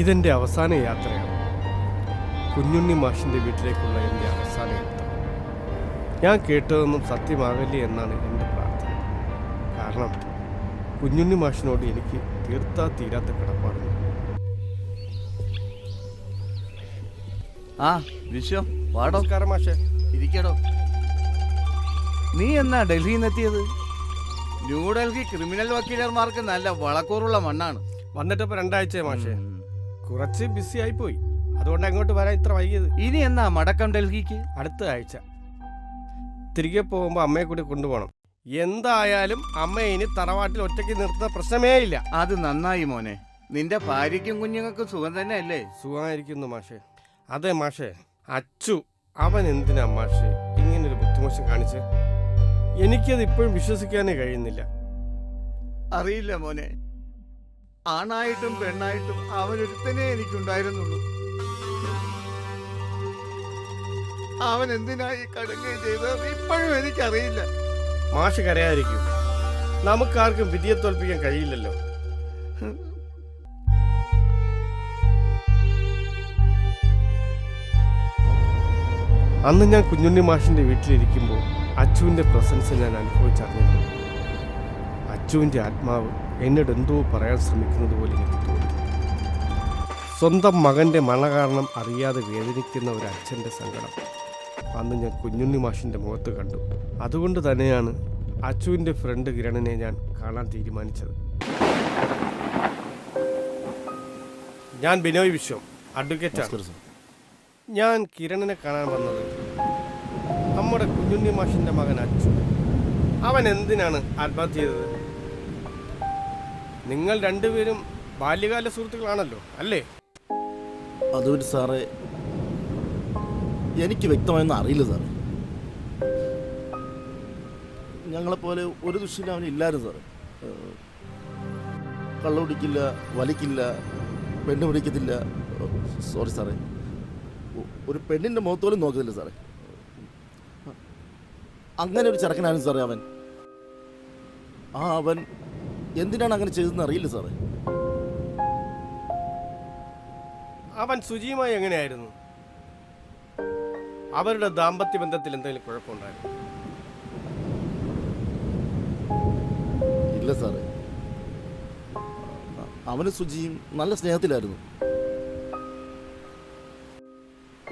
ഇതെൻ്റെ അവസാന യാത്രയാണ്. കുഞ്ഞുണ്ണി മാഷിൻ്റെ വീട്ടിലേക്കുള്ള എൻ്റെ അവസാന യാത്ര. ഞാൻ കേട്ടതൊന്നും സത്യമാകല്ലേ എന്നാണ് എൻ്റെ പ്രാർത്ഥന. കാരണം കുഞ്ഞുണ്ണി മാഷിനോട് എനിക്ക് തീരാത്ത കടപ്പാടുണ്ട്. ആ വിശ്വം വാടോ. നമസ്കാരം മാഷേ. ഇരിക്കടോ. നീ എന്നാ ഡൽഹിയിൽ നിന്ന് എത്തിയത്? ന്യൂഡൽഹി ക്രിമിനൽ വക്കീലർമാർക്ക് നല്ല വളക്കൂറുള്ള മണ്ണാണ്. വന്നിട്ടിപ്പോൾ 2 ആഴ്ച മാഷേ. കുറച്ച് ബിസി ആയിപ്പോയി, അതുകൊണ്ട് അങ്ങോട്ട് വരാൻ ഇത്ര വൈകിയത്. ഇനി എന്നാ മടക്കം ഡൽഹിക്ക്? അടുത്ത ആഴ്ച. തിരികെ പോകുമ്പോൾ അമ്മയെ കൂടി കൊണ്ടുപോകണം. എന്തായാലും അമ്മയെ ഇനി തറവാട്ടിൽ ഒറ്റയ്ക്ക് നിർത്തുന്ന പ്രശ്നമേ ഇല്ല. അത് നന്നായി മോനെ. നിന്റെ ഭാര്യയ്ക്കും കുഞ്ഞുങ്ങൾക്കും സുഖം തന്നെ അല്ലേ? സുഖമായിരിക്കുന്നു മാഷേ. അതെ മാഷേ, അച്ചു അവൻ എന്തിനാ മാഷേ ഇങ്ങനൊരു ബുദ്ധിമോശം കാണിച്ച്? എനിക്കത് ഇപ്പോഴും വിശ്വസിക്കാനേ കഴിയുന്നില്ല. അറിയില്ല മോനെ, ആണായിട്ടും പെണ്ണായിട്ടും അവനൊരുത്തനെ എനിക്കുണ്ടായിരുന്നുള്ളൂ. അവൻ എന്തിനായി കടുങ്ങുകയും ചെയ്തത് ഇപ്പോഴും എനിക്കറിയില്ല. മാഷ് കരയാതിരിക്കും, നമുക്കാർക്കും വിധിയെ തോൽപ്പിക്കാൻ കഴിയില്ലല്ലോ. അന്ന് ഞാൻ കുഞ്ഞുണ്ണി മാഷിന്റെ വീട്ടിലിരിക്കുമ്പോൾ അച്ചുവിന്റെ പ്രസൻസ് ഞാൻ അനുഭവിച്ചറിഞ്ഞിരുന്നു. അച്ചുവിന്റെ ആത്മാവ് എന്നോട് എന്തോ പറയാൻ ശ്രമിക്കുന്നത് പോലെ എനിക്ക് തോന്നി. സ്വന്തം മകന്റെ മണ കാരണം അറിയാതെ വേദനിക്കുന്ന ഒരു അച്ഛൻ്റെ സങ്കടം അന്ന് ഞാൻ കുഞ്ഞുണ്ണി മാഷിന്റെ മുഖത്ത് കണ്ടു. അതുകൊണ്ട് തന്നെയാണ് അച്ചുവിന്റെ ഫ്രണ്ട് കിരണിനെ ഞാൻ കാണാൻ തീരുമാനിച്ചത്. ഞാൻ ബിനോയ് വിശ്വം, അഡ്വക്കേറ്റാണ്. ഞാൻ കിരണിനെ കാണാൻ വന്നത് നമ്മുടെ കുഞ്ഞുണ്ണി മാഷിന്റെ മകൻ അച്ചു. അവൻ എന്തിനാണ് ആത്മഹത്യ ചെയ്തത്? നിങ്ങൾ രണ്ടുപേരും ബാല്യകാല സുഹൃത്തുക്കളാണല്ലോ അല്ലേ? അതുകൊണ്ട് സാറേ, എനിക്ക് വ്യക്തമായൊന്നും അറിയില്ല സാറേ. ഞങ്ങളെപ്പോലെ ഒരു ദുശ്ശീലം അവനില്ലായിരുന്നു സാറേ. കള്ളുപിടിക്കില്ല, വലിക്കില്ല, പെണ്ണ് പിടിക്കത്തില്ല. സോറി സാറേ, ഒരു പെണ്ണിൻ്റെ മുഖത്തോലും നോക്കത്തില്ല സാറേ. അങ്ങനെ ഒരു ചെറുക്കനായിരുന്നു സാറേ അവൻ. അവൻ എന്തിനാണ് അങ്ങനെ ചെയ്തതെന്ന് അറിയില്ല സാറേ. അവൻ സുജിയുമായി എങ്ങനെയായിരുന്നു? അവരുടെ ദാമ്പത്യ ബന്ധത്തിൽ എന്തെങ്കിലും കുഴപ്പമുണ്ടായിരുന്നു? ഇല്ല സാറേ, അവന് സുജിയും നല്ല സ്നേഹത്തിലായിരുന്നു.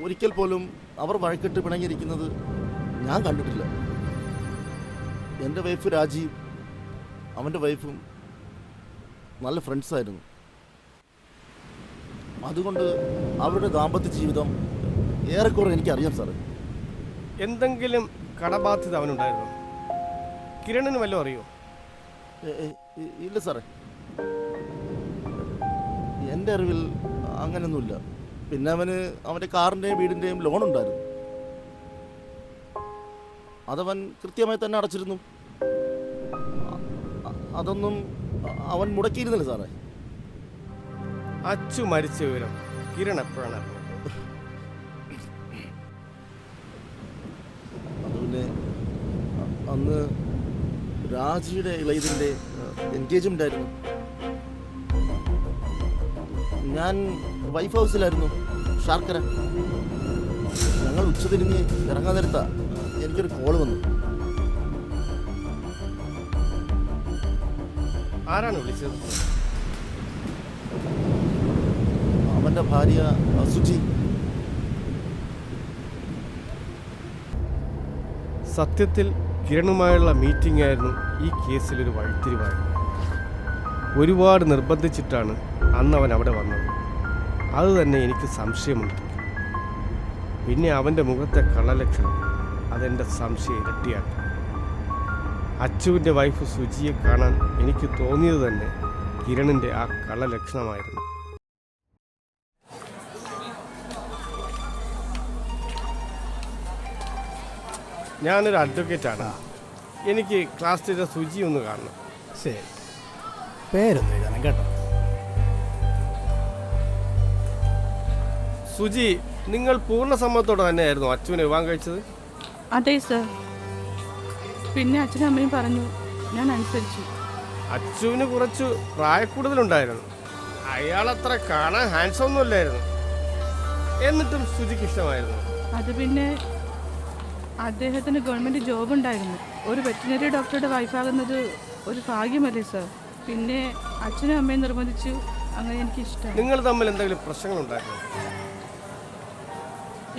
ഒരിക്കൽ പോലും അവർ വഴക്കിട്ട് പിണങ്ങിയിരിക്കുന്നത് ഞാൻ കണ്ടിട്ടില്ല. എൻ്റെ വൈഫ് രാജീവ്, അവൻ്റെ വൈഫും നല്ല ഫ്രണ്ട്സായിരുന്നു. അതുകൊണ്ട് അവരുടെ ദാമ്പത്യ ജീവിതം ഏറെക്കുറെ എനിക്കറിയാം സാറേ. എന്തെങ്കിലും കടബാധ്യത അവനുണ്ടായിരുന്നു? കിരണിന് വല്ലതും അറിയോ? ഇല്ല സാറേ, എൻ്റെ അറിവിൽ അങ്ങനെയൊന്നുമില്ല. പിന്നെ അവൻ്റെ കാറിൻ്റെയും വീടിൻ്റെയും ലോൺ ഉണ്ടായിരുന്നു. അതവൻ കൃത്യമായി തന്നെ അടച്ചിരുന്നു. അതൊന്നും അവൻ മുടക്കിയിരുന്നില്ല സാറേ. അച്ചു മരിച്ച വിവരം കിരൺ എപ്പോഴാണ് അറിഞ്ഞത്? അത് പിന്നെ അന്ന് രാജിയുടെ ഇളയതിൻ്റെ എൻഗേജ്മെൻ്റ് ആയിരുന്നു. ഞാൻ വൈഫ് ഹൗസിലായിരുന്നു, ശാർക്കര. ഞങ്ങൾ ഉച്ചതിരിഞ്ഞ് ഇറങ്ങാൻ നേരത്താ എനിക്കൊരു കോള് വന്നു. ആരാണ് വിളിച്ചത്? അവൻ്റെ ഭാര്യ സുജി. സത്യത്തിൽ കിരണുമായുള്ള മീറ്റിംഗ് ആയിരുന്നു ഈ കേസിലൊരു വഴിത്തിരിവായി. ഒരുപാട് നിർബന്ധിച്ചിട്ടാണ് അന്ന് അവൻ അവിടെ വന്നത്. അത് തന്നെ എനിക്ക് സംശയമുണ്ട്. പിന്നെ അവൻ്റെ മുഖത്തെ കള്ളലക്ഷണം അതെൻ്റെ സംശയം ഇരട്ടിയാക്കി. അച്ചുവിൻ്റെ വൈഫ് സുജിയെ കാണാൻ എനിക്ക് തോന്നിയത് തന്നെ കിരണിൻ്റെ ആ കള്ളലക്ഷണമായിരുന്നു. ഞാനൊരു അഡ്വക്കേറ്റാണ്. എനിക്ക് ക്ലാസ് ടീച്ചർ സുജി ഒന്ന് കാണണം. ശരി, പേരൊന്നും എഴുതണം കേട്ടോ. സുജി, നിങ്ങൾ പൂർണ്ണ സമ്മതത്തോടെ തന്നെയായിരുന്നു അച്ചുവിനെ വിവാഹം കഴിച്ചത്? അതെ സർ. പിന്നെ അച്ഛനും അമ്മയും പറഞ്ഞു, ഞാൻ അനുസരിച്ചു. അച്ചുവിന് കുറച്ച് പ്രായക്കൂടുതലുണ്ടായിരുന്നു. അയാളത്ര കാണാൻ ഹാൻഡ്സം ഒന്നും അല്ലായിരുന്നു. എന്നിട്ടും സുജിക്ക് ഇഷ്ടമായിരുന്നു. അത് പിന്നെ അദ്ദേഹത്തിന് ഗവൺമെൻറ് ജോബ് ഉണ്ടായിരുന്നു. ഒരു വെറ്റിനറി ഡോക്ടറുടെ വൈഫാകുന്നത് ഒരു ഭാഗ്യമല്ലേ സർ? പിന്നെ അച്ഛനും അമ്മയും നിർബന്ധിച്ചു, അങ്ങനെ എനിക്ക് ഇഷ്ടമാണ്. നിങ്ങൾ തമ്മിൽ എന്തെങ്കിലും പ്രശ്നങ്ങളുണ്ടായിരുന്നു?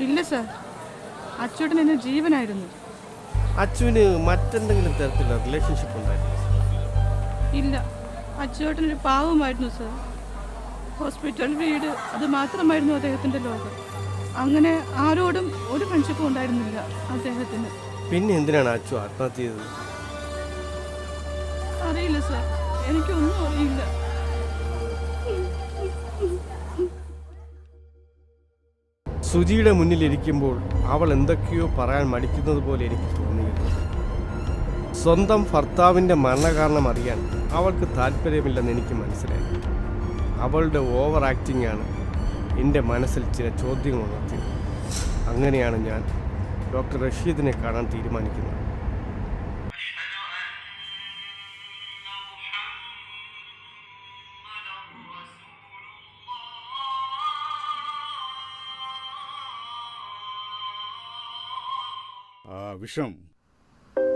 ഇല്ല സർ, അച്ചൂട്ടൻ എന്നെ ജീവനായിരുന്നു. അച്ചുവിന് മറ്റെന്തെങ്കിലും തരത്തിലുള്ള റിലേഷൻഷിപ്പ് ഉണ്ടായിരുന്നു? ഇല്ല, അച്ചൂട്ടനൊരു പാവമായിരുന്നു സർ. ഹോസ്പിറ്റൽ, വീട്, അത് മാത്രമായിരുന്നു അദ്ദേഹത്തിൻ്റെ ലോകം. അങ്ങനെ ആരോടും ഒരു ഫ്രണ്ട്ഷിപ്പും ഉണ്ടായിരുന്നില്ല അദ്ദേഹത്തിന്. പിന്നെ എന്തിനാണ് അച്ചു ആത്മഹത്യ ചെയ്തത്? അറിയില്ല സർ, എനിക്കൊന്നും അറിയില്ല. സുജിയുടെ മുന്നിലിരിക്കുമ്പോൾ അവൾ എന്തൊക്കെയോ പറയാൻ മടിക്കുന്നത് പോലെ എനിക്ക് തോന്നിയിരുന്നു. സ്വന്തം ഭർത്താവിൻ്റെ മരണകാരണം അറിയാൻ അവൾക്ക് താല്പര്യമില്ലെന്ന് എനിക്ക് മനസ്സിലായി. അവളുടെ ഓവർ ആക്ടിംഗ് ആണ് എൻ്റെ മനസ്സിൽ ചില ചോദ്യങ്ങൾ ഉണർത്തിയത്. അങ്ങനെയാണ് ഞാൻ ഡോക്ടർ റഷീദിനെ കാണാൻ തീരുമാനിക്കുന്നത്. വിഷം,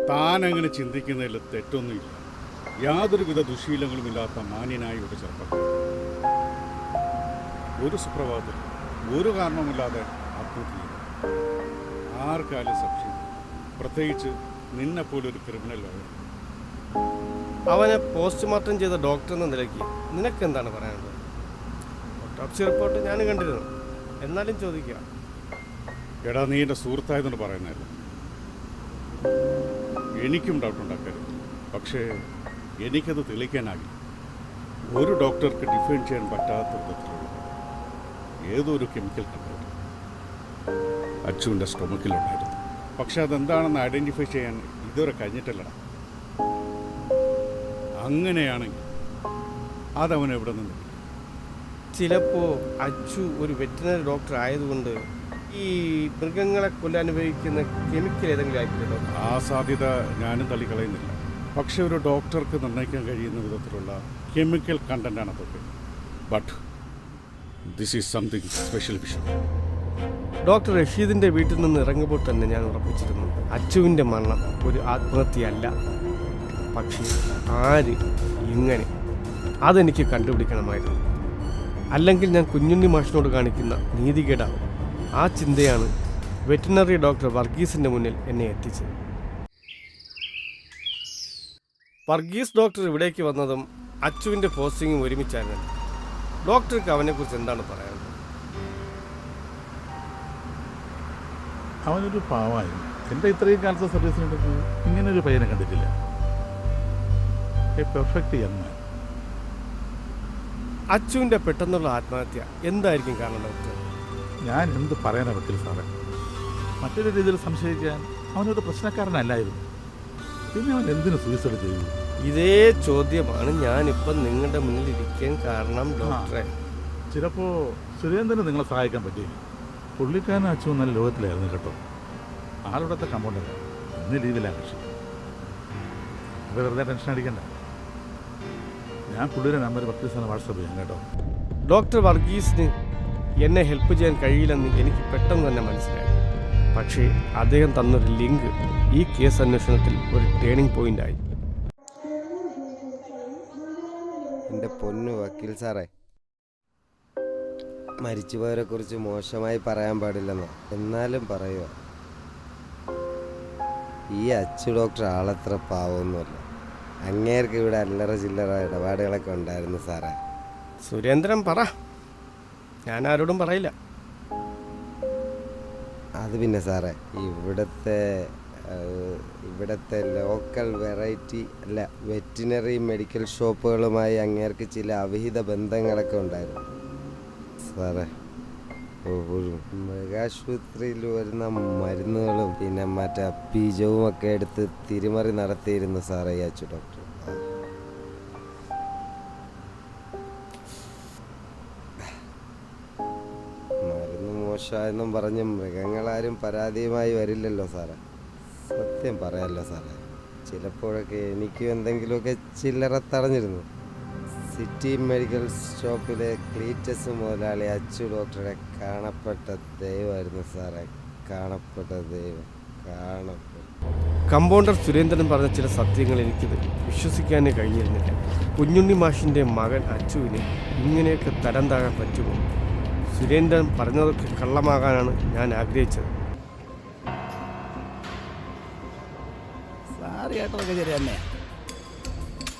താൻ അങ്ങനെ ചിന്തിക്കുന്നതിൽ തെറ്റൊന്നുമില്ല. യാതൊരുവിധ ദുശീലങ്ങളുമില്ലാത്ത മാന്യനായ ഒരു ചെറുപ്പക്കാരൻ ഒരു സുപ്രഭാതത്തിൽ ഒരു കാരണവുമില്ലാതെ ആത്മഹത്യ ചെയ്തു. ആർക്കാലും സംശയം, പ്രത്യേകിച്ച് നിന്നെപ്പോലൊരു ക്രിമിനൽ ലോയർ. അവനെ പോസ്റ്റ്മോർട്ടം ചെയ്ത ഡോക്ടർ എന്ന നിലയ്ക്ക് നിനക്കെന്താണ് പറയാനുള്ളത്? ഓട്ടോപ്സി റിപ്പോർട്ട് ഞാൻ കണ്ടിരുന്നു, എന്നാലും ചോദിക്കാം. എടാ, നീ എൻ്റെ സുഹൃത്തായതെന്ന് പറയുന്നതല്ല. എനിക്കും ഡൗട്ടുണ്ടാക്കരുത്, പക്ഷേ എനിക്കത് തെളിയിക്കാനാകില്ല. ഒരു ഡോക്ടർക്ക് ഡിഫൈൻ ചെയ്യാൻ പറ്റാത്ത വിധത്തിലുള്ള ഏതോ ഒരു കെമിക്കൽ കണ്ടന്റ് അച്ചുവിൻ്റെ സ്റ്റൊമക്കിലുണ്ടായിരുന്നു. പക്ഷെ അതെന്താണെന്ന് ഐഡൻറ്റിഫൈ ചെയ്യാൻ ഇതുവരെ കഴിഞ്ഞിട്ടില്ലടാ. അങ്ങനെയാണെങ്കിൽ അതവൻ എവിടെ നിന്ന്? ചിലപ്പോൾ അച്ചു ഒരു വെറ്റിനറി ഡോക്ടർ ആയതുകൊണ്ട് ഈ മൃഗങ്ങളെ കൊല്ലാൻ ഉപയോഗിക്കുന്ന കെമിക്കൽ ഏതെങ്കിലും ആയിരിക്കുമല്ലോ. ആ സാധ്യത ഞാനും തള്ളിക്കളയുന്നില്ല. പക്ഷെ ഒരു ഡോക്ടർക്ക് നിർണ്ണയിക്കാൻ കഴിയുന്ന വിധത്തിലുള്ള കെമിക്കൽ കണ്ടന്റാണ് അതൊക്കെ. But this is something special vision. Doctor റഷീദിൻ്റെ വീട്ടിൽ നിന്ന് ഇറങ്ങുമ്പോൾ തന്നെ ഞാൻ ഉറപ്പിച്ചിരുന്നു, അച്ചുവിൻ്റെ മരണം ഒരു ആത്മഹത്യയല്ല. പക്ഷേ ആര്, എങ്ങനെ, അതെനിക്ക് കണ്ടുപിടിക്കണമായിരുന്നു. അല്ലെങ്കിൽ ഞാൻ കുഞ്ഞുണ്ണി മാഷിനോട് കാണിക്കുന്ന നീതികേടാവും. ആ ചിന്തയാണ് വെറ്റിനറി ഡോക്ടർ വർഗീസിൻ്റെ മുന്നിൽ എന്നെ എത്തിച്ചത്. വർഗീസ് ഡോക്ടർ ഇവിടേക്ക് വന്നതും അച്ചുവിൻ്റെ പോസ്റ്റിങ്ങും ഒരുമിച്ചായിരുന്നു. ഡോക്ടർക്ക് അവനെക്കുറിച്ച് എന്താണ് പറയാനുള്ളത്? അവനൊരു പാവമായിരുന്നു. എൻ്റെ ഇത്രയും കാലത്തെ സർവീസിനുണ്ടെങ്കിൽ ഇങ്ങനൊരു പയ്യനെ കണ്ടിട്ടില്ല. Perfect young. അച്ചുവിൻ്റെ പെട്ടെന്നുള്ള ആത്മഹത്യ എന്തായിരിക്കും കാരണം ഡോക്ടർ? ഞാൻ എന്ത് പറയാനാ വക്കീൽ സാറേ? മറ്റൊരു രീതിയിൽ സംശയിക്കാൻ അവനൊരു പ്രശ്നക്കാരനല്ലായിരുന്നു. പിന്നെ അവൻ എന്തിനു സൂയിസൈഡ് ചെയ്തു? ഇതേ ചോദ്യമാണ് ഞാനിപ്പം നിങ്ങളുടെ മുന്നിൽ ഇരിക്കാൻ കാരണം ഡോക്ടറെ. ചിലപ്പോൾ സുരേന്ദ്രന് നിങ്ങളെ സഹായിക്കാൻ പറ്റി. പുള്ളിക്കാരൻ അച്ചു നല്ല ലോകത്തിലായിരുന്നു കേട്ടോ. ആളുടത്തെ കമ്പൗണ്ടല്ല, ഇന്ന് ലീവിലാണ് കക്ഷി. അത് വെറുതെ ടെൻഷൻ അടിക്കണ്ട. ഞാൻ പുള്ളിയുടെ നമ്പർ വക്കീൽ സാറിന് വാട്സപ്പ് ചെയ്യാം കേട്ടോ. ഡോക്ടർ വർഗീസിന് എന്നെ ഹെൽപ്പ് ചെയ്യാൻ കഴിയില്ലെന്ന് എനിക്ക് പെട്ടെന്ന് തന്നെ മനസ്സിലായി. പക്ഷേ അദ്ദേഹം തന്നൊരു ലിങ്ക് ഈ കേസ് അന്വേഷണത്തിൽ ഒരു ടേണിംഗ് പോയിന്റായി. എൻ്റെ പൊന്നു വക്കീൽ സാറേ, മരിച്ചുപോയവരെ കുറിച്ച് മോശമായി പറയാൻ പാടില്ലെന്നോ, എന്നാലും പറയുക, ഈ അച്ചു ഡോക്ടർ ആളത്ര പാവമൊന്നുമല്ല. അങ്ങേർക്ക് ഇവിടെ അല്ലറ ചില്ലറ ഇടപാടുകളൊക്കെ ഉണ്ടായിരുന്നു സാറേ. സുരേന്ദ്രൻ പറ, ഞാൻ ആരോടും പറയില്ല. അത് പിന്നെ സാറേ, ഇവിടുത്തെ ലോക്കൽ വെറൈറ്റി അല്ല വെറ്റിനറി മെഡിക്കൽ ഷോപ്പുകളുമായി അങ്ങേർക്ക് ചില അവിഹിത ബന്ധങ്ങളൊക്കെ ഉണ്ടായിരുന്നു സാറേ. മൃഗാശുപത്രിയിൽ വരുന്ന മരുന്നുകളും പിന്നെ മറ്റേ ബീജവും ഒക്കെ എടുത്ത് തിരിമറി നടത്തിയിരുന്നു സാറേ ഈ അച്ചു ഡോക്ടർ. മരുന്ന് മോശമായെന്നും പറഞ്ഞ് മൃഗങ്ങളാരും പരാതിയുമായി വരില്ലല്ലോ സാറേ. സത്യം പറയാമല്ലോ സാറേ, ചിലപ്പോഴൊക്കെ എനിക്കും എന്തെങ്കിലുമൊക്കെ ചില്ലറ തടഞ്ഞിരുന്നു. സിറ്റി മെഡിക്കൽ ഷോപ്പിലെ ക്ലീറ്റസ് മുതലാളി അച്ചു ഡോക്ടറുടെ കാണപ്പെട്ട ദൈവമായിരുന്നു സാറേ. കാണപ്പെട്ട ദൈവം, കാണപ്പെട്ട. കമ്പൗണ്ടർ സുരേന്ദ്രൻ പറഞ്ഞ ചില സത്യങ്ങൾ എനിക്കിത് വിശ്വസിക്കാനേ കഴിഞ്ഞിരുന്നില്ല. കുഞ്ഞുണ്ണി മാഷിൻ്റെ മകൻ അച്ചുവിന് ഇങ്ങനെയൊക്കെ തരം താഴാൻ പറ്റുമോ? സുരേന്ദ്രൻ പറഞ്ഞതൊക്കെ കള്ളമാകാനാണ് ഞാൻ ആഗ്രഹിച്ചത്. സാറ് കേട്ടതൊക്കെ ശരി തന്നെ.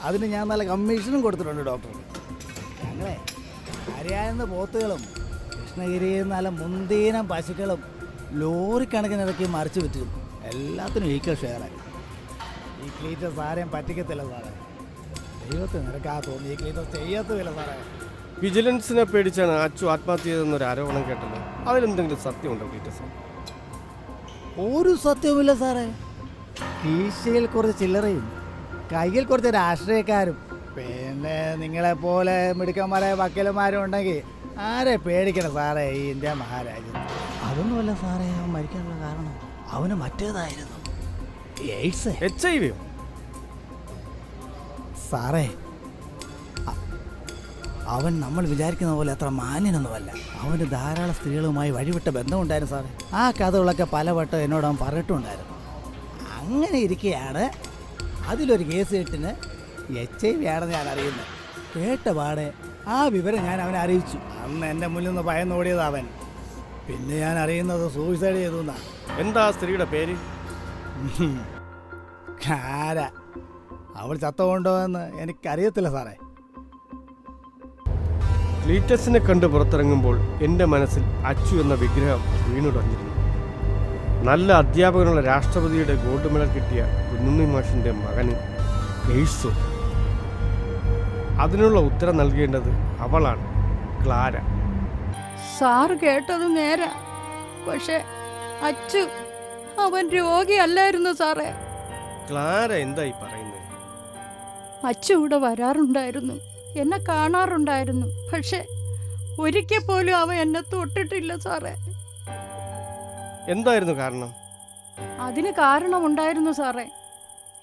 അതിന് ഞാൻ നല്ല കമ്മീഷനും കൊടുത്തിട്ടുണ്ട് ഡോക്ടർക്ക്. ഞങ്ങളെ ഹരിയാന പോത്തുകളും കൃഷ്ണഗിരിയിൽ നല്ല മുന്തീനം പശുക്കളും ലോറിക്കണക്കിന് ഇറക്കി മറിച്ച് വിറ്റിരുന്നു. എല്ലാത്തിനും ഈക്വൽ ഷെയറായി. ഈ ക്ലീറ്റസ് ആരെയും പറ്റിക്കത്തില്ല സാറേ. ദൈവത്തിന് നിരക്കാ തോന്നി ഈ ക്ലീറ്റസ് ചെയ്യത്തുമില്ല സാറേ. വിജിലൻസിനെ പേടിച്ചാണ് അച്ചു ആത്മഹത്യ ചെയ്തെന്നൊരു ആരോപണം കേട്ടല്ലോ. അതിലെന്തെങ്കിലും സത്യമുണ്ടോ ക്ലീറ്റസ്? ഒരു സത്യവുമില്ല സാറേ. കീശയിൽ കുറച്ച് ചില്ലറയും കയ്യിൽ കുറച്ച് രാഷ്ട്രീയക്കാരും പിന്നെ നിങ്ങളെപ്പോലെ മിടുക്കന്മാരെ വക്കീലന്മാരും ഉണ്ടെങ്കിൽ ആരെ പേടിക്കണം സാറേ ഈ ഇന്ത്യ മഹാരാജ്യത്ത്. അതൊന്നുമല്ല സാറേ അവൻ മരിക്കാനുള്ള കാരണം. അവന് മറ്റേതായിരുന്നു, എയ്ഡ്സ്. HIV? സാറേ അവൻ നമ്മൾ വിചാരിക്കുന്ന പോലെ അത്ര മാന്യനൊന്നുമല്ല. അവന് ധാരാളം സ്ത്രീകളുമായി വഴിവിട്ട ബന്ധമുണ്ടായിരുന്നു സാറേ. ആ കഥകളൊക്കെ പലവട്ടം എന്നോട് അവൻ പറഞ്ഞിട്ടുണ്ടായിരുന്നു. അങ്ങനെ ഇരിക്കുകയാണ് അതിലൊരു കേസ് കെട്ടിന് HIV ആണെന്ന് ഞാൻ അറിയുന്നത്. കേട്ട പാടെ ആ വിവരം ഞാൻ അവനെ അറിയിച്ചു. അന്ന് എൻ്റെ മുന്നിൽ നിന്ന് ഭയന്നോടിയത് അവൻ. പിന്നെ ഞാൻ അറിയുന്നത് സൂയിസൈഡ് ചെയ്തു എന്നാണ്. എന്താ സ്ത്രീയുടെ പേര്? കാര. അവൾ ചത്തുകൊണ്ടോ എന്ന് എനിക്കറിയത്തില്ല സാറേ. ക്ലീറ്റസിനെ കണ്ട് പുറത്തിറങ്ങുമ്പോൾ എൻ്റെ മനസ്സിൽ അച്ചു എന്ന വിഗ്രഹം വീണുടഞ്ഞിരുന്നു. നല്ല അധ്യാപകനുള്ള രാഷ്ട്രപതിയുടെ ഗോൾഡ് മെഡൽ കിട്ടിയ കുഞ്ഞുണ്ണി മാഷിൻ്റെ മകന് എയ്ഡ്സോ? അതിനുള്ള ഉത്തരം നൽകേണ്ടത് അവളാണ്, ക്ലാര. സാറ് കേട്ടത് നേരാ. പക്ഷെ അച്ചു അവൻ രോഗിയല്ലായിരുന്നു സാറേ. ക്ലാര എന്തായി പറയുന്നത്? അച്ചു ഇവിടെ വരാറുണ്ടായിരുന്നു, എന്നെ കാണാറുണ്ടായിരുന്നു. പക്ഷെ ഒരിക്കൽ പോലും അവൻ എന്നെ തൊട്ടിട്ടില്ല സാറേ. എന്തായിരുന്നു കാരണം? അതിന് കാരണമുണ്ടായിരുന്നു സാറേ.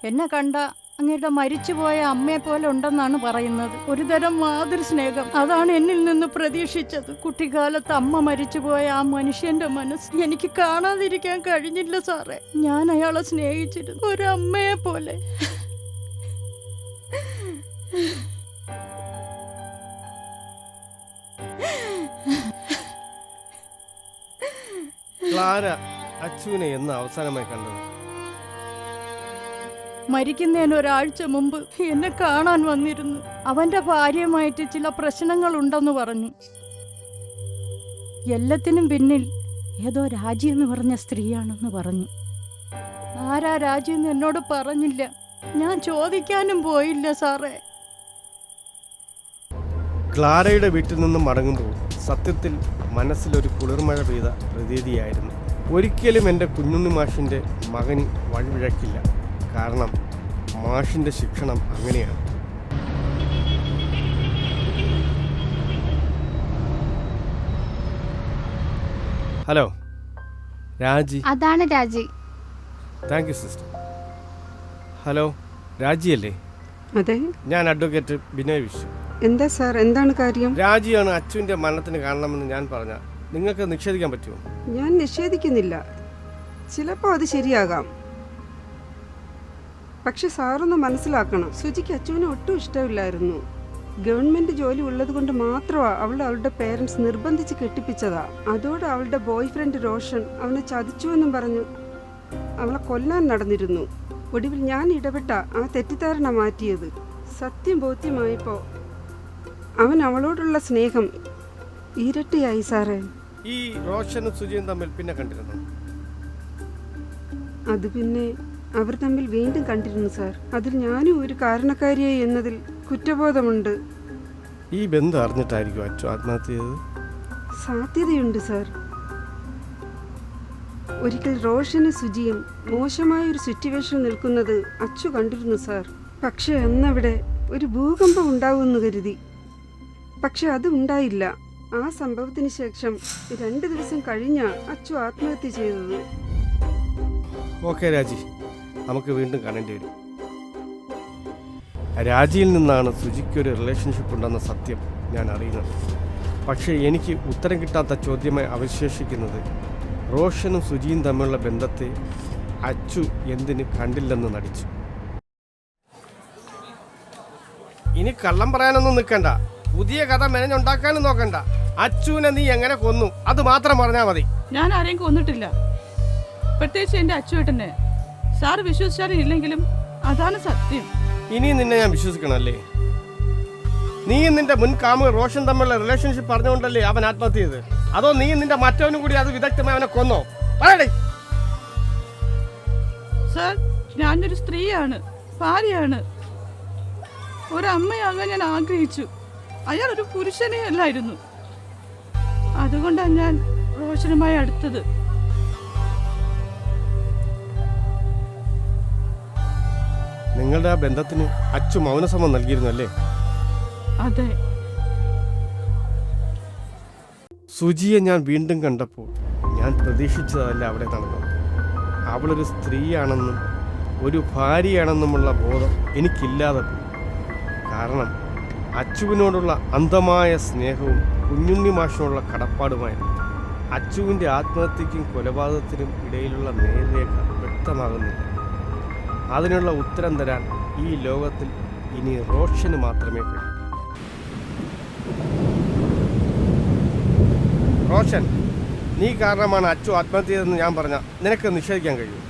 എന്നെ കണ്ട അങ്ങയുടെ മരിച്ചുപോയ അമ്മയെ പോലെ ഉണ്ടെന്നാണ് പറയുന്നത്. ഒരു തരം മാതൃസ്നേഹം, അതാണ് എന്നിൽ നിന്ന് പ്രതീക്ഷിച്ചത്. കുട്ടിക്കാലത്ത് അമ്മ മരിച്ചുപോയ ആ മനുഷ്യന്റെ മനസ്സ് എനിക്ക് കാണാതിരിക്കാൻ കഴിഞ്ഞില്ല സാറേ. ഞാൻ അയാളെ സ്നേഹിച്ചിരുന്നു, ഒരമ്മയെ പോലെ. ക്ലാര അച്ചുവിനെ എന്ന് അവസാനമായി കണ്ടത്? മരിക്കുന്നതിന് ഒരാഴ്ച മുമ്പ് എന്നെ കാണാൻ വന്നിരുന്നു. അവന്റെ ഭാര്യയുമായിട്ട് ചില പ്രശ്നങ്ങളുണ്ടെന്ന് പറഞ്ഞു. എല്ലാത്തിനും പിന്നിൽ ഏതോ രാജി എന്ന് പറഞ്ഞ സ്ത്രീയാണെന്ന് പറഞ്ഞു. ആരാ രാജി എന്ന് എന്നോട് പറഞ്ഞില്ല. ഞാൻ ചോദിക്കാനും പോയില്ല സാറേ. ക്ലാരയുടെ വീട്ടിൽ നിന്നും മടങ്ങുമ്പോൾ സത്യത്തിൽ മനസ്സിലൊരു കുളിർമഴ പെയ്ത പ്രതീതിയായിരുന്നു. ഒരിക്കലും എൻ്റെ കുഞ്ഞുണ്ണി മാഷിൻ്റെ മകന് വഴിവിഴക്കില്ല. കാരണം മാഷിൻ്റെ ശിക്ഷണം അങ്ങനെയാണ്. ഹലോ, രാജി. അതാണ് രാജി. Thank you sister. ഹലോ, രാജിയല്ലേ? അതെ, ഞാൻ അഡ്വക്കേറ്റ് ബിനോയ് വിശ്വ. എന്താ സാർ, എന്താണ് കാര്യം? രാജിയാണ് അച്ചുവിൻ്റെ മരണത്തിന് കാരണമെന്ന് ഞാൻ പറഞ്ഞാൽ നിങ്ങൾക്ക് നിഷേധിക്കാൻ പറ്റുമോ? ഞാൻ നിഷേധിക്കുന്നില്ല. ചിലപ്പോൾ അത് ശരിയാകാം. പക്ഷെ സാറൊന്ന് മനസ്സിലാക്കണം, സുജിക്ക് അച്ചുവിനെ ഒട്ടും ഇഷ്ടമില്ലായിരുന്നു. ഗവൺമെന്റ് ജോലി ഉള്ളത് കൊണ്ട് മാത്രമാ അവളുടെ പേരൻസ് നിർബന്ധിച്ച് കെട്ടിപ്പിച്ചതാ. അതോടെ അവളുടെ ബോയ് ഫ്രണ്ട് റോഷൻ അവനെ ചതിച്ചുവെന്നും പറഞ്ഞു അവളെ കൊല്ലാൻ നടന്നിരുന്നു. ഒടുവിൽ ഞാൻ ഇടപെട്ട ആ തെറ്റിദ്ധാരണ മാറ്റിയത്. സത്യം ബോധ്യമായപ്പോ അവൻ അവളോടുള്ള സ്നേഹം ഇരട്ടിയായി സാറേ. ഈ റോഷനും സുജിയും തമ്മിൽ പിന്നെ കണ്ടിരുന്നു? അത് പിന്നെ അവർ തമ്മിൽ വീണ്ടും കണ്ടിരുന്നു സാർ. അതിൽ ഞാനും ഒരു കാരണക്കാരിയായി എന്നതിൽ കുറ്റബോധമുണ്ട്. ഈ ബന്ധം അറിഞ്ഞിട്ടായിരിക്കും അച്ചു ആത്മഹത്യ ചെയ്തത്? സാധ്യതയുണ്ട് സാർ. ഒരിക്കൽ റോഷനും സുജിയും മോശമായൊരു സിറ്റുവേഷനിൽ നിൽക്കുന്നത് അച്ചു കണ്ടിരുന്നു സാർ. പക്ഷെ അന്നവിടെ ഒരു ഭൂകമ്പം ഉണ്ടാവുമെന്ന് കരുതി. പക്ഷെ അത് ഉണ്ടായില്ല. ആ സംഭവത്തിന് ശേഷം 2 ദിവസം കഴിഞ്ഞാ അച്ചു ആത്മഹത്യ ചെയ്തത്. ഓക്കെ രാജി, നമുക്ക് വീണ്ടും കാണേണ്ടി വരും. രാജിയിൽ നിന്നാണ് സുജിക്കൊരു റിലേഷൻഷിപ്പ് ഉണ്ടെന്ന സത്യം ഞാൻ അറിയുന്നത്. പക്ഷേ എനിക്ക് ഉത്തരം കിട്ടാത്ത ചോദ്യമായി അവശേഷിക്കുന്നത് റോഷനും സുജിയും തമ്മിലുള്ള ബന്ധത്തെ അച്ചു എന്തിന് കണ്ടില്ലെന്ന് നടിച്ചു. ഇനി കള്ളം പറയാനൊന്നും നിൽക്കണ്ട, പുതിയ കഥ മെനഞ്ഞുണ്ടാക്കാനും നോക്കണ്ട. അച്ചുവിനെ നീ എങ്ങനെ കൊന്നു അത് മാത്രം പറഞ്ഞാൽ മതി. ഞാൻ ആരെയും കൊന്നിട്ടില്ല, പ്രത്യേകിച്ച് എൻ്റെ അച്ചുവേട്ടനെ. സാർ വിശ്വസിച്ചാലും ഇല്ലെങ്കിലും അതാണ് സത്യം. ഇനി നിന്നെ ഞാൻ വിശ്വസിക്കണമല്ലേ? നീ നിന്റെ മുൻ കാമുകൻ റോഷൻ തമ്മിലുള്ള റിലേഷൻഷിപ്പ് പറഞ്ഞുകൊണ്ടല്ലേ അവൻ ആത്മഹത്യ ചെയ്ത്? അതോ നീ നിന്റെ മറ്റവനും കൂടി അത് വിദഗ്ധമായി അവനെ കൊന്നോ? പറയടേ. സാർ, ഞാനൊരു സ്ത്രീയാണ്, ഭാര്യയാണ്, ഒരമ്മയാകാൻ ഞാൻ ആഗ്രഹിച്ചു. അയാൾ ഒരു പുരുഷനേ അല്ലായിരുന്നു. അതുകൊണ്ടാണ് ഞാൻ റോഷനുമായി അടുത്തത്. നിങ്ങളുടെ ആ ബന്ധത്തിന് അച്ചു മൗനസമ്മതം നൽകിയിരുന്നു അല്ലേ? അതെ. സുജിയെ ഞാൻ വീണ്ടും കണ്ടപ്പോൾ ഞാൻ പ്രതീക്ഷിച്ചതല്ല അവിടെ നടന്നത്. അവളൊരു സ്ത്രീയാണെന്നും ഒരു ഭാര്യയാണെന്നുമുള്ള ബോധം എനിക്കില്ലാതെ പോയി. കാരണം അച്ചുവിനോടുള്ള അന്ധമായ സ്നേഹവും കുഞ്ഞുണ്ണി മാഷിനോടുള്ള കടപ്പാടുമായിരുന്നു. അച്ചുവിൻ്റെ ആത്മഹത്യയ്ക്കും കൊലപാതകത്തിനും ഇടയിലുള്ള നേർരേഖ വ്യക്തമാകുന്നില്ല. അതിനുള്ള ഉത്തരം തരാൻ ഈ ലോകത്തിൽ ഇനി റോഷന് മാത്രമേ കഴിയൂ. റോഷൻ, നീ കാരണമാണ് അച്ചു ആത്മഹത്യ ചെയ്തതെന്ന് ഞാൻ പറഞ്ഞ നിനക്ക് നിഷേധിക്കാൻ കഴിയും?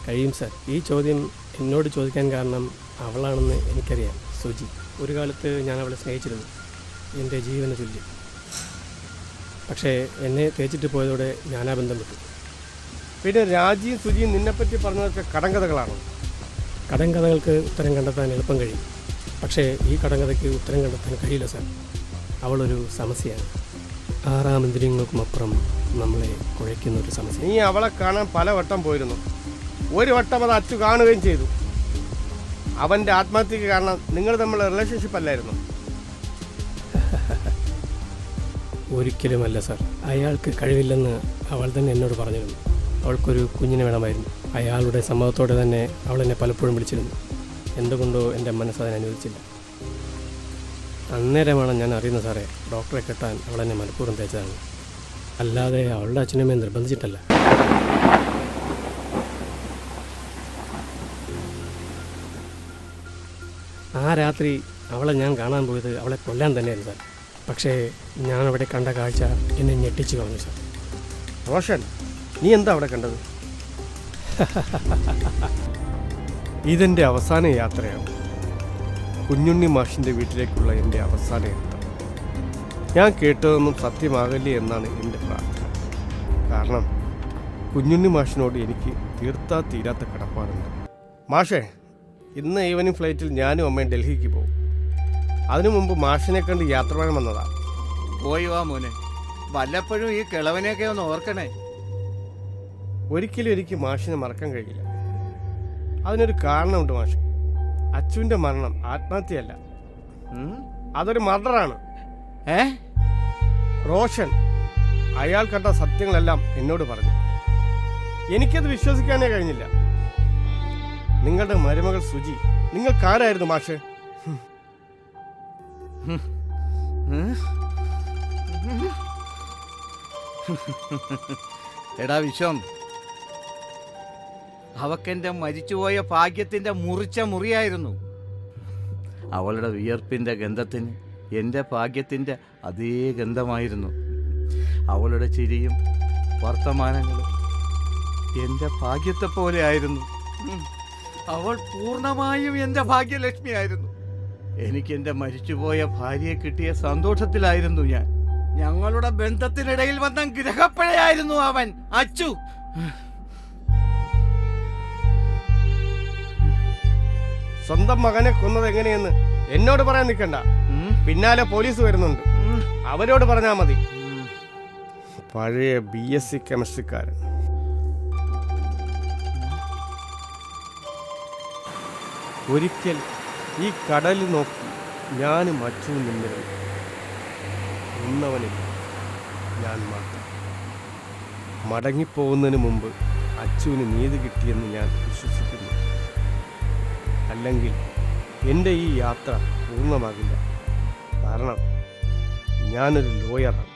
കഴിയും സാർ. ഈ ചോദ്യം എന്നോട് ചോദിക്കാൻ കാരണം അവളാണെന്ന് എനിക്കറിയാം. സുജി. ഒരു കാലത്ത് ഞാൻ അവളെ സ്നേഹിച്ചിരുന്നു, എൻ്റെ ജീവന് തുല്യം. പക്ഷേ എന്നെ തേച്ചിട്ട് പോയതോടെ ഞാൻ ആ ബന്ധം വിട്ടു. പിന്നെ രാജിയും സുജിയും നിന്നെപ്പറ്റി പറഞ്ഞതൊക്കെ കടങ്കഥകളാണോ? കടങ്കഥകൾക്ക് ഉത്തരം കണ്ടെത്താൻ എളുപ്പം കഴിയും, പക്ഷേ ഈ കടങ്കഥയ്ക്ക് ഉത്തരം കണ്ടെത്താൻ കഴിയില്ല സാർ. അവളൊരു സമസ്യയാണ്. ആറാമിന്ദ്രിയങ്ങൾക്കുമപ്പുറം നമ്മളെ കുഴയ്ക്കുന്ന ഒരു സമസ്യ. നീ അവളെ കാണാൻ പല വട്ടം പോയിരുന്നു. ഒരു വട്ടം അത് അച്ചു കാണുകയും ചെയ്തു. അവൻ്റെ ആത്മഹത്യക്ക് കാരണം നിങ്ങൾ തമ്മിലുള്ള റിലേഷൻഷിപ്പ് അല്ലായിരുന്നു? ഒരിക്കലുമല്ല സാർ. അയാൾക്ക് കഴിവില്ലെന്ന് അവൾ തന്നെ എന്നോട് പറഞ്ഞിരുന്നു. അവൾക്കൊരു കുഞ്ഞിനെ വേണമായിരുന്നു. അയാളുടെ സമ്മതത്തോടെ തന്നെ അവളെന്നെ പലപ്പോഴും വിളിച്ചിരുന്നു. എന്തുകൊണ്ടോ എൻ്റെ മനസ്സതിനെ അനുവദിച്ചില്ല. അന്നേരമാണ് ഞാൻ അറിയുന്നത് സാറേ, ഡോക്ടറെ കെട്ടാൻ അവളെന്നെ മനഃപൂർവ്വം തേച്ചതാണ്. അല്ലാതെ അവളുടെ അച്ഛനമ്മയെ നിർബന്ധിച്ചിട്ടല്ല. ആ രാത്രി അവളെ ഞാൻ കാണാൻ പോയത് അവളെ കൊല്ലാൻ തന്നെയായിരുന്നു സാർ. പക്ഷേ ഞാൻ അവിടെ കണ്ട കാഴ്ച എന്നെ ഞെട്ടിച്ചു കളഞ്ഞു സാർ. റോഷൻ, നീ എന്താ അവിടെ കണ്ടത്? ഇതെൻ്റെ അവസാന യാത്രയാണ്. കുഞ്ഞുണ്ണി മാഷിൻ്റെ വീട്ടിലേക്കുള്ള എൻ്റെ അവസാന യാത്ര. ഞാൻ കേട്ടതൊന്നും സത്യമാകല്ലേ എന്നാണ് എൻ്റെ പ്രാർത്ഥന. കാരണം കുഞ്ഞുണ്ണി മാഷിനോട് എനിക്ക് തീർത്താ തീരാത്ത കടപ്പാടുണ്ട്. മാഷേ, ഇന്ന് ഈവനിങ് ഫ്ലൈറ്റിൽ ഞാനും അമ്മയും ഡൽഹിക്ക് പോകും. അതിനു മുമ്പ് മാഷിനെ കണ്ട് യാത്ര പറയാൻ വന്നതാ. പോയി വാ മോനെ, വല്ലപ്പോഴും ഈ കിളവനെയൊക്കെ ഒന്ന് ഓർക്കണേ. ഒരിക്കലും എനിക്ക് മാഷിനെ മറക്കാൻ കഴിയില്ല. അതിനൊരു കാരണമുണ്ട് മാഷ്. അച്ചുവിൻ്റെ മരണം ആത്മഹത്യയല്ല, അതൊരു മർഡറാണ്. റോഷൻ അയാൾ കണ്ട സത്യങ്ങളെല്ലാം എന്നോട് പറഞ്ഞു. എനിക്കത് വിശ്വസിക്കാനേ കഴിഞ്ഞില്ല. നിങ്ങളുടെ മരുമകൾ സുജി നിങ്ങൾക്കാരായിരുന്നു മാഷ്? എടാ വിശ്വം, അവക്കെൻ്റെ മരിച്ചുപോയ ഭാഗ്യത്തിൻ്റെ മുറിച്ച മുറിയായിരുന്നു. അവളുടെ വിയർപ്പിൻ്റെ ഗന്ധത്തിന് എൻ്റെ ഭാഗ്യത്തിൻ്റെ അതേ ഗന്ധമായിരുന്നു. അവളുടെ ചിരിയും വർത്തമാനങ്ങളും എൻ്റെ ഭാഗ്യത്തെ പോലെ ആയിരുന്നു. അവൾ പൂർണ്ണമായും എൻ്റെ ഭാഗ്യലക്ഷ്മിയായിരുന്നു. എനിക്ക് എൻ്റെ മരിച്ചുപോയ ഭാര്യയെ കിട്ടിയ സന്തോഷത്തിലായിരുന്നു ഞാൻ. ഞങ്ങളുടെ ബന്ധത്തിനിടയിൽ വന്ന ഗ്രഹപ്പഴയായിരുന്നു അവൻ, അച്ചു. സ്വന്തം മകനെ കൊന്നത് എങ്ങനെയെന്ന് എന്നോട് പറയാൻ നിൽക്കണ്ട. പിന്നാലെ പോലീസ് വരുന്നുണ്ട്, അവരോട് പറഞ്ഞാൽ മതി. പഴയ BSc കെമിസ്ട്രിക്കാരൻ. ഒരിക്കൽ ഈ കടലിൽ നോക്കി ഞാനും അച്ചുവും നിന്നിരുന്നു. ഇന്നവനിൽ ഞാൻ മാത്രം. മടങ്ങിപ്പോകുന്നതിന് മുമ്പ് അച്ചുവിന് നീതി കിട്ടിയെന്ന് ഞാൻ വിശ്വസിക്കുന്നു. അല്ലെങ്കിൽ എൻ്റെ ഈ യാത്ര പൂർണ്ണമാകില്ല. കാരണം ഞാനൊരു ലോയറാണ്.